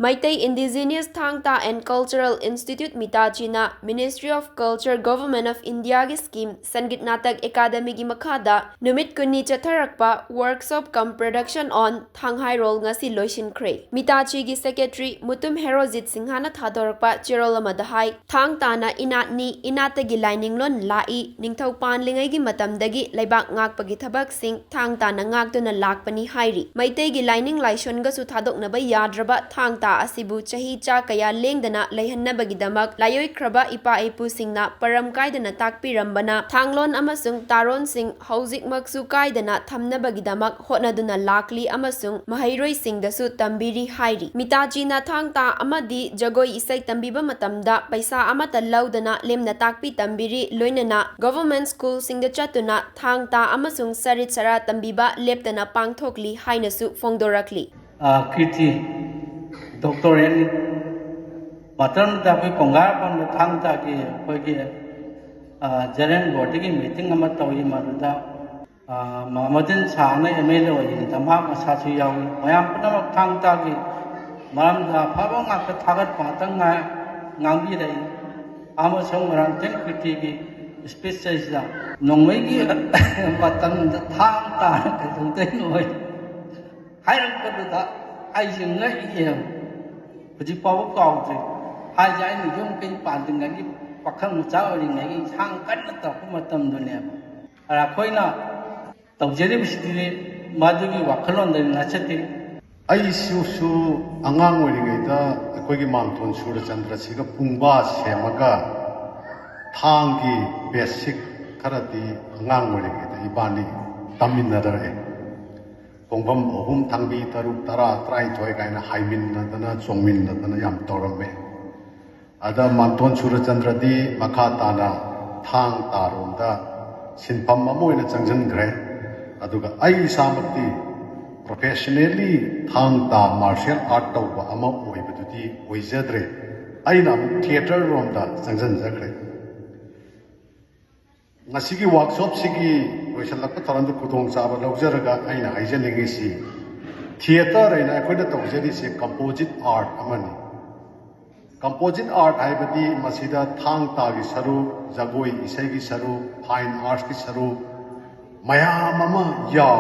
Maitai Indigenous Thangta and Cultural Institute Mitachina Ministry of Culture Government of India gi scheme Sangit Natak Academy gi makhada Numit 20Ni Chattharakpa workshop cum production on Thanghairol ngasi Loisinkhrre. Mitachi gi secretary Mutum Herojit Singhana Thadorakpa Chirol amada hai Thangta na inatni inata gi lining lon lai ningthau pan lingai gi matamdagi laibak ngakpa gi thabak sing Thangta na ngaktuna lakpani hairi. Maitai gi lining laishon ga su thadoknaba yadraba Thangta asibu chahi cha kaya lengdana laihannabagidamak layoikraba ipa ipu singna param kaidana takpirambana thanglon amasung taron sing hojikmaksu kaidana thamnabagidamak hotnaduna lakli amasung mahairoi singdasu tambiri hairi. Mitachi na Thangta amadi jagoi isai tambiba matamda paisa amata laudana lemna takpi tambiri loinana government school singda chatuna Thangta amasung sarit sara tambiba leptana pangthokli hainasu fongdorakli. Kriti doctorate matern da koi kongar pan Thangta ki koi ki jaren body ki meeting ama tawi maruda mamadin chana MLA oi tamha asa chu yaw mayam puna Thangta ki maram da phaba nga ka thagat patang nga ngangbi dai ama song maram ten kriti ki species da nongmei ki patang Thangta ka thungten oi hairam ko da ai jing ngai ye Puji Pawu kau tu, hai jai ni jom kini panting lagi pakai muka orang lagi sangkan atau pematam dunia. Ada koi na tahu jadi mesti madu ki wakalan dari nacati. Ai susu angang orang itu, koi ki manton surah chandra sih ke pungba semaga thangki basic karati angang orang itu ibani tamin nadare. Kongbam ohum tangbi taruk tara trai toy kaina haimin nadana chongmin nadana yam toramme ada manton surachandra di makhatana thang taronda sinpam mamoina changjankhre aduga ai samati professionally thang ta martial art tawba ama oibadudi oijadre aina theater ronda changjanjakhre ngasigi workshop sigi loisalakpa tarandu khudong chaba laujaraga aina haijaningi si theater aina akoida tawjari se composite art amani composite art haibadi masida Thangta gi saru jagoi isai gi saru fine arts gi saru mayam ama yaw